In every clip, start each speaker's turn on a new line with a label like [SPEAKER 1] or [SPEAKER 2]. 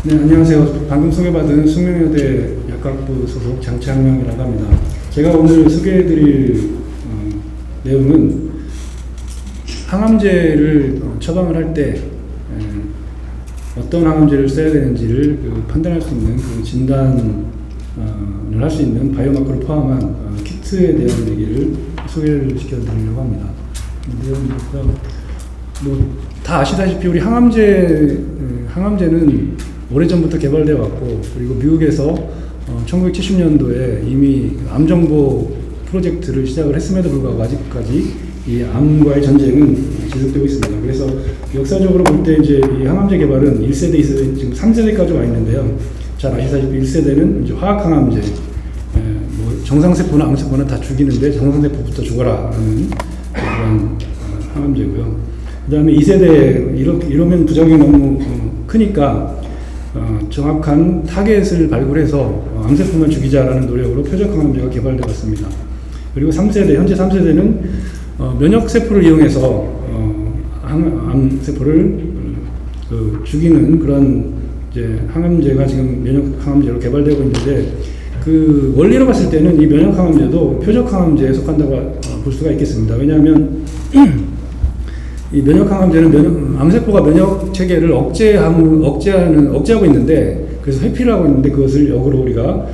[SPEAKER 1] 네, 안녕하세요. 방금 소개받은 숙명여대 약학부 소속 장창명이라고 합니다. 제가 오늘 소개해드릴 내용은 항암제를 처방을 할 때 어떤 항암제를 써야 되는지를 판단할 수 있는 진단을 할 수 있는 바이오마커를 포함한 키트에 대한 얘기를 소개를 시켜드리려고 합니다. 다 아시다시피 우리 항암제는 오래전부터 개발되어 왔고, 그리고 미국에서 1970년도에 이미 암정보 프로젝트를 시작을 했음에도 불구하고 아직까지 이 암과의 전쟁은 지속되고 있습니다. 그래서 역사적으로 볼 때 이제 이 항암제 개발은 1세대, 2세대, 지금 3세대까지 와 있는데요. 잘 아시다시피 1세대는 이제 화학 항암제, 뭐 정상세포나 암세포는 다 죽이는데 정상세포부터 죽어라 하는 그런 항암제고요. 그 다음에 2세대, 이러면 부작용이 너무 크니까 정확한 타겟을 발굴해서 암세포만 죽이자라는 노력으로 표적항암제가 개발되어 왔습니다. 그리고 3세대, 현재 3세대는 면역세포를 이용해서 암세포를 죽이는 그런 이제 항암제가 지금 면역항암제로 개발되고 있는데, 그 원리로 봤을 때는 이 면역항암제도 표적항암제에 속한다고 볼 수가 있겠습니다. 왜냐하면 이 면역항암제는 암세포가 면역 체계를 억제하고 있는데, 그래서 회피를 하고 있는데, 그것을 역으로 우리가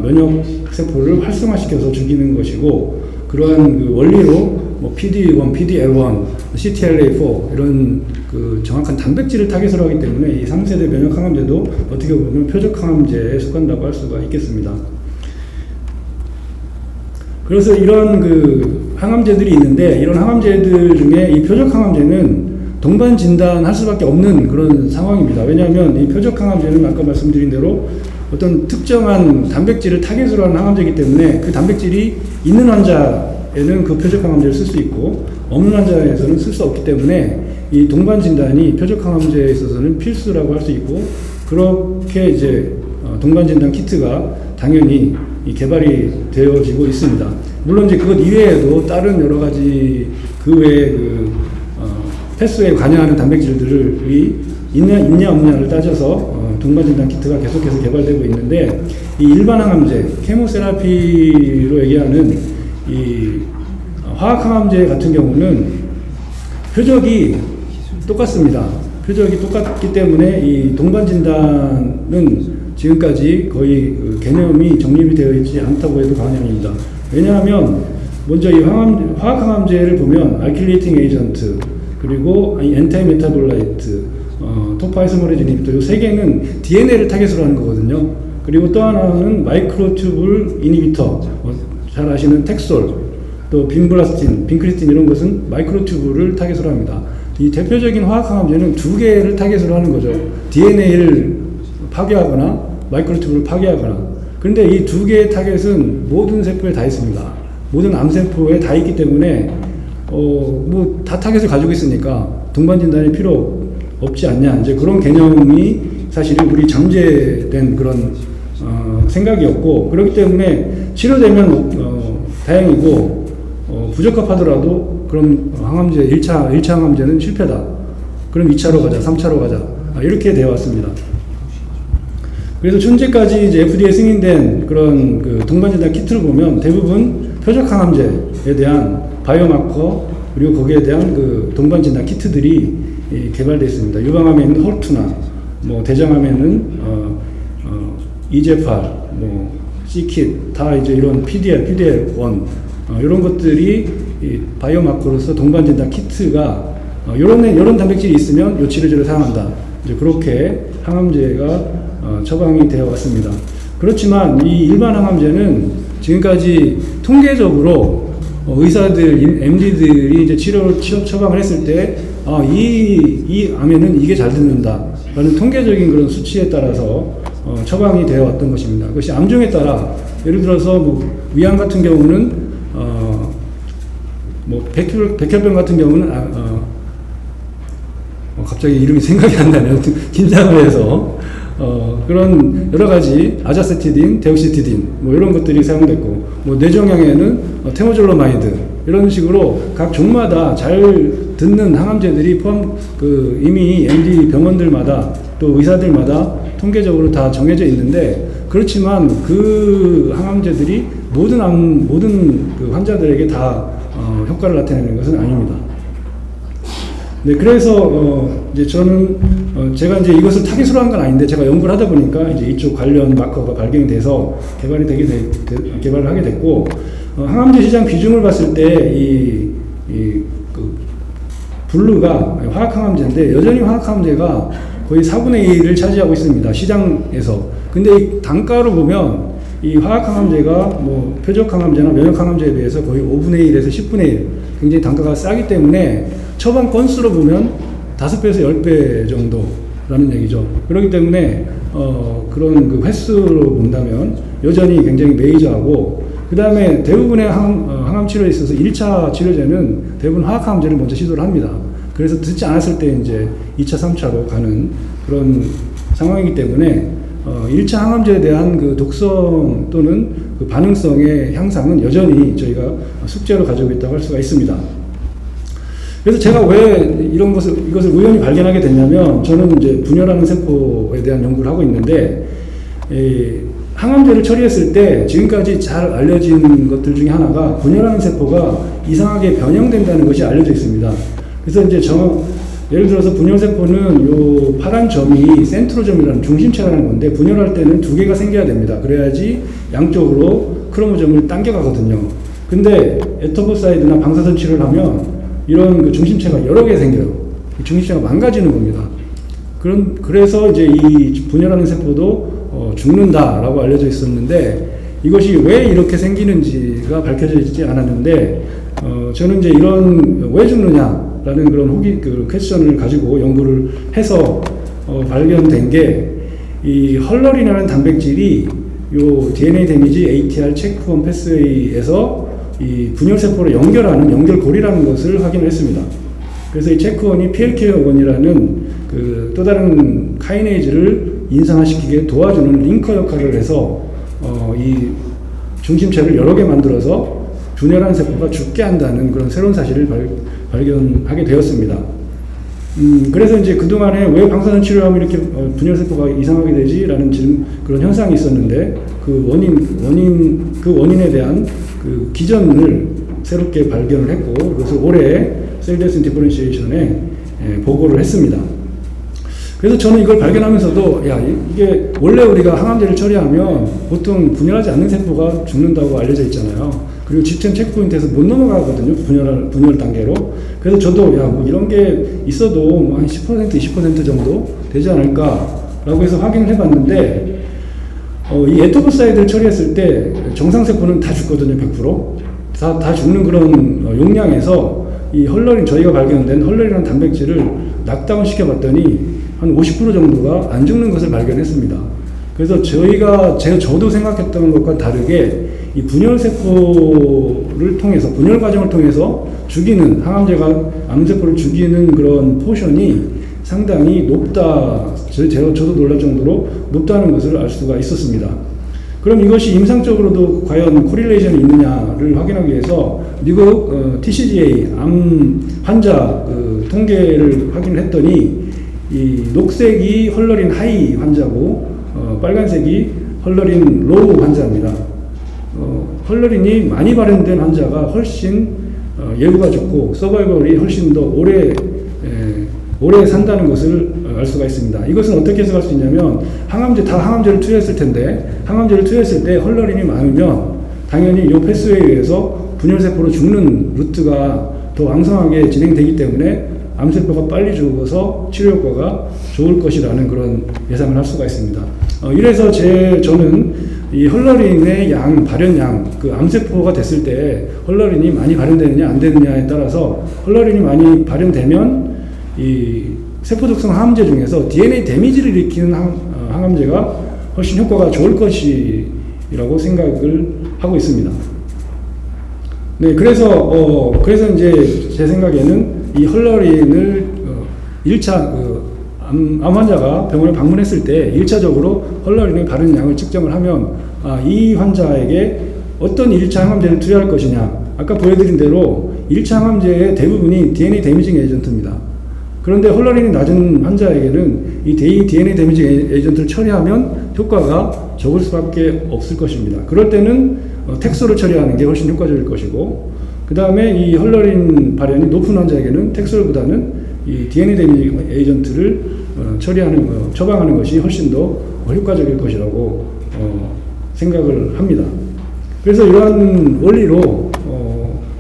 [SPEAKER 1] 면역세포를 활성화시켜서 죽이는 것이고, 그러한 그 원리로 뭐 PD1, PDL1, CTLA4 이런 그 정확한 단백질을 타겟으로 하기 때문에 이 3세대 면역항암제도 어떻게 보면 표적항암제에 속한다고 할 수가 있겠습니다. 그래서 이런 그 항암제들이 있는데, 이런 항암제들 중에 이 표적항암제는 동반 진단할 수밖에 없는 그런 상황입니다. 왜냐하면 이 표적항암제는 아까 말씀드린 대로 어떤 특정한 단백질을 타겟으로 하는 항암제이기 때문에 그 단백질이 있는 환자에는 그 표적항암제를 쓸 수 있고, 없는 환자에서는 쓸 수 없기 때문에 이 동반 진단이 표적항암제에 있어서는 필수라고 할 수 있고, 그렇게 이제 동반 진단 키트가 당연히 개발이 되어지고 있습니다. 물론 이제 그것 이외에도 다른 여러 가지 그 외에 횟수에 관여하는 단백질들이 있냐 없냐를 따져서 동반 진단 키트가 계속해서 개발되고 있는데, 이 일반 항암제, 케모세라피로 얘기하는 이 화학 항암제 같은 경우는 표적이 똑같습니다. 표적이 똑같기 때문에 이 동반 진단은 지금까지 거의 개념이 정립이 되어 있지 않다고 해도 과언이 아닙니다. 왜냐하면 먼저 이 화학 항암제를 보면 알킬레이팅 에이전트, 그리고 엔타이 메타볼라이트, 토파이소머레이즈 이니비터, 이 세 개는 DNA를 타겟으로 하는 거거든요. 그리고 또 하나는 마이크로튜블 이니비터, 잘 아시는 텍솔, 또 빈블라스틴, 빈크리스틴 이런 것은 마이크로튜브를 타겟으로 합니다. 이 대표적인 화학 항암제는 두 개를 타겟으로 하는 거죠. DNA를 파괴하거나 마이크로튜브를 파괴하거나. 그런데 이 두 개의 타겟은 모든 세포에 다 있습니다. 모든 암세포에 다 있기 때문에 뭐 다 타겟을 가지고 있으니까 동반 진단이 필요 없지 않냐, 이제 그런 개념이 사실은 우리 잠재된 그런 생각이었고, 그렇기 때문에 치료되면 다행이고, 부적합하더라도 그럼 항암제 1차 항암제는 실패다. 그럼 2차로 가자, 3차로 가자. 이렇게 되어 왔습니다. 그래서 현재까지 이제 FDA 승인된 그런 그 동반진단 키트를 보면 대부분 표적 항암제에 대한 바이오마커, 그리고 거기에 대한 그 동반진단 키트들이 개발되어 있습니다. 유방암에는 헐투나, 뭐 대장암에는 이제팔, 뭐 C킷, 다 이제 이런 PDL, PDL1 이런 것들이 이 바이오마커로서 동반진단 키트가 이런 단백질이 있으면 이 치료제를 사용한다. 이제 그렇게 항암제가 처방이 되어 왔습니다. 그렇지만 이 일반 항암제는 지금까지 통계적으로 의사들, MD들이 이제 치료 처방을 했을 때, 이 암에는 이게 잘 듣는다 라는 통계적인 그런 수치에 따라서 처방이 되어 왔던 것입니다. 그것이 암종에 따라, 예를 들어서 뭐 위암 같은 경우는 뭐 백혈병 같은 경우는 갑자기 이름이 생각이 안 나네요. 긴장을 해서 그런 여러 가지 아자세티딘, 데오시티딘 뭐 이런 것들이 사용됐고, 뭐 뇌종양에는 테모졸로마이드 이런 식으로 각 종마다 잘 듣는 항암제들이 이미 MD 병원들마다 또 의사들마다 통계적으로 다 정해져 있는데, 그렇지만 그 항암제들이 모든 그 환자들에게 다 효과를 나타내는 것은 아닙니다. 네, 그래서 이제 저는 제가 이제 이것을 타깃으로 한 건 아닌데, 제가 연구를 하다 보니까 이제 이쪽 관련 마커가 발견이 돼서 개발을 하게 됐고, 항암제 시장 비중을 봤을 때 그 블루가 화학항암제인데, 여전히 화학항암제가 거의 4분의 1을 차지하고 있습니다, 시장에서. 근데 이 단가로 보면 이 화학항암제가 뭐 표적항암제나 면역항암제에 비해서 거의 5분의 1에서 10분의 1, 굉장히 단가가 싸기 때문에 처방 건수로 보면 5배에서 10배 정도라는 얘기죠. 그렇기 때문에 그런 그 횟수로 본다면 여전히 굉장히 메이저하고, 그 다음에 대부분의 항암 치료에 있어서 1차 치료제는 대부분 화학항암제를 먼저 시도를 합니다. 그래서 듣지 않았을 때 이제 2차, 3차로 가는 그런 상황이기 때문에 1차 항암제에 대한 그 독성 또는 그 반응성의 향상은 여전히 저희가 숙제로 가지고 있다고 할 수가 있습니다. 그래서 제가 왜 이것을 우연히 발견하게 됐냐면, 저는 이제 분열하는 세포에 대한 연구를 하고 있는데, 항암제를 처리했을 때 지금까지 잘 알려진 것들 중에 하나가 분열하는 세포가 이상하게 변형된다는 것이 알려져 있습니다. 그래서 이제 예를 들어서 분열세포는 요 파란 점이 센트로점이라는 중심체라는 건데, 분열할 때는 2개가 생겨야 됩니다. 그래야지 양쪽으로 크로모점을 당겨가거든요. 근데 에토포사이드나 방사선 치료를 하면 이런 그 중심체가 여러 개 생겨요. 중심체가 망가지는 겁니다. 그래서 이제 이 분열하는 세포도 죽는다라고 알려져 있었는데, 이것이 왜 이렇게 생기는지가 밝혀져 있지 않았는데, 저는 이제 이런 왜 죽느냐라는 그런 퀘스천을 가지고 연구를 해서 발견된 게, 이 헐러린이라는 단백질이 요 DNA 데미지 ATR 체크원 패스웨이에서 이 분열세포를 연결하는 연결고리라는 것을 확인했습니다. 그래서 이 체크원이 PLK1이라는 그 또 다른 카이네이즈를 인상화시키게 도와주는 링커 역할을 해서 이 중심체를 여러 개 만들어서 분열한 세포가 죽게 한다는 그런 새로운 사실을 발견하게 되었습니다. 그래서 이제 그동안에 왜 방사선 치료하면 이렇게 분열세포가 이상하게 되지라는 그런 현상이 있었는데, 그 원인에 대한 그 기전을 새롭게 발견을 했고, 그것을 올해 셀 데스 디퍼런시에이션에 보고를 했습니다. 그래서 저는 이걸 발견하면서도, 이게 원래 우리가 항암제를 처리하면 보통 분열하지 않는 세포가 죽는다고 알려져 있잖아요. 그리고 G10 체크포인트에서 못 넘어가거든요, 분열 단계로. 그래서 저도 뭐 이런 게 있어도 뭐 한 10%, 20% 정도 되지 않을까라고 해서 확인을 해봤는데, 이 에토포사이드를 처리했을 때 정상세포는 다 죽거든요, 100%. 다 죽는 그런 용량에서 이 헐러린, 저희가 발견된 헐러린이라는 단백질을 낙다운 시켜봤더니 한 50% 정도가 안 죽는 것을 발견했습니다. 그래서 저도 생각했던 것과 다르게 이 분열세포를 통해서, 분열 과정을 통해서 죽이는, 항암제가 암세포를 죽이는 그런 포션이 상당히 높다, 저도 놀랄 정도로 높다는 것을 알 수가 있었습니다. 그럼 이것이 임상적으로도 과연 코릴레이션이 있느냐를 확인하기 위해서 미국 TCGA 암 환자 통계를 확인을 했더니, 이 녹색이 헐러린 하이 환자고 빨간색이 헐러린 로우 환자입니다. 헐러린이 많이 발현된 환자가 훨씬 예후가 좋고 서바이벌이 훨씬 더 오래 산다는 것을 알 수가 있습니다. 이것은 어떻게 해석할 수 있냐면, 항암제를 투여했을 텐데, 항암제를 투여했을 때 헐러린이 많으면 당연히 이 패스웨이에 의해서 분열세포로 죽는 루트가 더 왕성하게 진행되기 때문에 암세포가 빨리 죽어서 치료 효과가 좋을 것이라는 그런 예상을 할 수가 있습니다. 이래서 저는 이 헐러린의 발현량, 그 암세포가 됐을 때 헐러린이 많이 발현되느냐 안 되느냐에 따라서, 헐러린이 많이 발현되면 이 세포독성 항암제 중에서 DNA 데미지를 일으키는 항암제가 훨씬 효과가 좋을 것이라고 생각을 하고 있습니다. 네, 그래서 이제 제 생각에는 이 헐러린을 1차 암 환자가 병원에 방문했을 때 1차적으로 헐러린의 발현량을 측정을 하면, 이 환자에게 어떤 1차 항암제를 투여할 것이냐, 아까 보여드린 대로 1차 항암제의 대부분이 DNA 데미징 에이전트입니다. 그런데 헐러링이 낮은 환자에게는 이 DNA 데미지 에이전트를 처리하면 효과가 적을 수밖에 없을 것입니다. 그럴 때는 텍소를 처리하는 게 훨씬 효과적일 것이고, 그 다음에 이 헐러린 발현이 높은 환자에게는 텍소보다는 이 DNA 데미지 에이전트를 처방하는 것이 훨씬 더 효과적일 것이라고 생각을 합니다. 그래서 이러한 원리로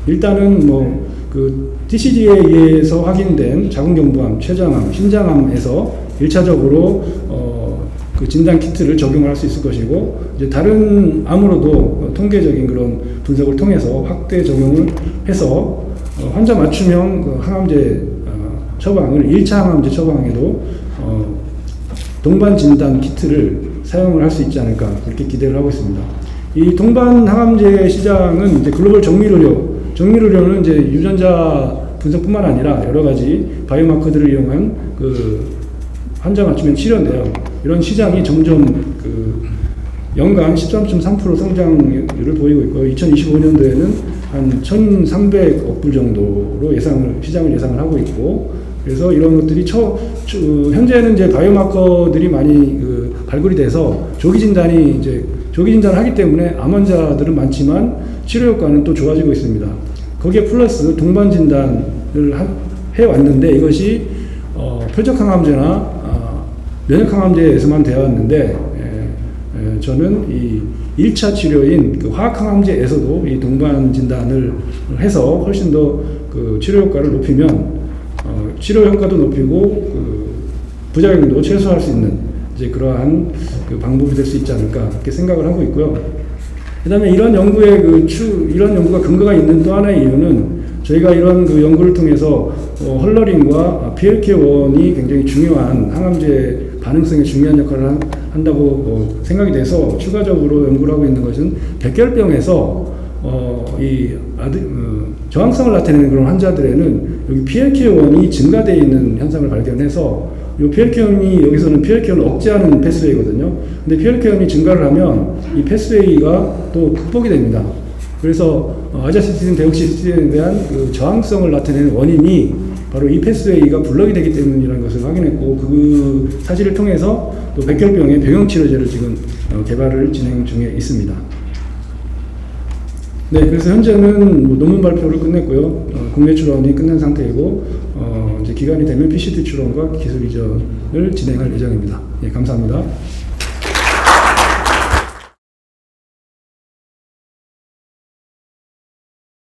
[SPEAKER 1] 일단은 그 TCG에 의해서 확인된 자궁경부암, 췌장암, 신장암에서 1차적으로 그 진단 키트를 적용할 수 있을 것이고, 이제 다른 암으로도 통계적인 그런 분석을 통해서 확대 적용을 해서 환자 맞춤형 그 항암제 처방을 1차 항암제 처방에도 동반 진단 키트를 사용을 할 수 있지 않을까, 그렇게 기대를 하고 있습니다. 이 동반 항암제 시장은 이제 글로벌 정밀의료는 이제 유전자 분석뿐만 아니라 여러 가지 바이오마커들을 이용한 그 환자 맞춤형 치료인데요. 이런 시장이 점점 그 연간 13.3% 성장률을 보이고 있고, 2025년도에는 한 1,300억 불 정도로 시장을 예상을 하고 있고, 그래서 이런 것들이 현재는 이제 바이오마커들이 많이 발굴이 돼서 조기 진단을 하기 때문에 암 환자들은 많지만 치료 효과는 또 좋아지고 있습니다. 거기에 플러스 동반 진단을 해왔는데, 이것이 표적항암제나 면역항암제에서만 되어 왔는데, 저는 이 1차 치료인 그 화학항암제에서도 이 동반 진단을 해서 훨씬 더 그 치료 효과를 높이면 치료 효과도 높이고 그 부작용도 최소화할 수 있는 이제 그러한 그 방법이 될 수 있지 않을까, 그렇게 생각을 하고 있고요. 그다음에 이런 연구의 이런 연구가 근거가 있는 또 하나의 이유는, 저희가 이런 그 연구를 통해서 헐러링과 PLK1이 굉장히 중요한 항암제 반응성에 중요한 역할을 한다고 생각이 돼서 추가적으로 연구를 하고 있는 것은 백혈병에서 저항성을 나타내는 그런 환자들에는 여기 PLK1이 증가되어 있는 현상을 발견해서, 이 PLK1이 여기서는 PLK1을 억제하는 패스웨이거든요. 근데 PLK1이 증가를 하면 이 패스웨이가 또 극복이 됩니다. 그래서 아자시스틴, 데옥시스틴에 대한 그 저항성을 나타내는 원인이 바로 이 패스웨이가 블럭이 되기 때문이라는 것을 확인했고, 그 사실을 통해서 또 백혈병의 병용치료제를 지금 개발을 진행 중에 있습니다. 네, 그래서 현재는 논문 발표를 끝냈고요. 국내 출원이 끝난 상태이고, 이제 기간이 되면 PCT 출원과 기술 이전을 진행할 예정입니다. 예, 감사합니다.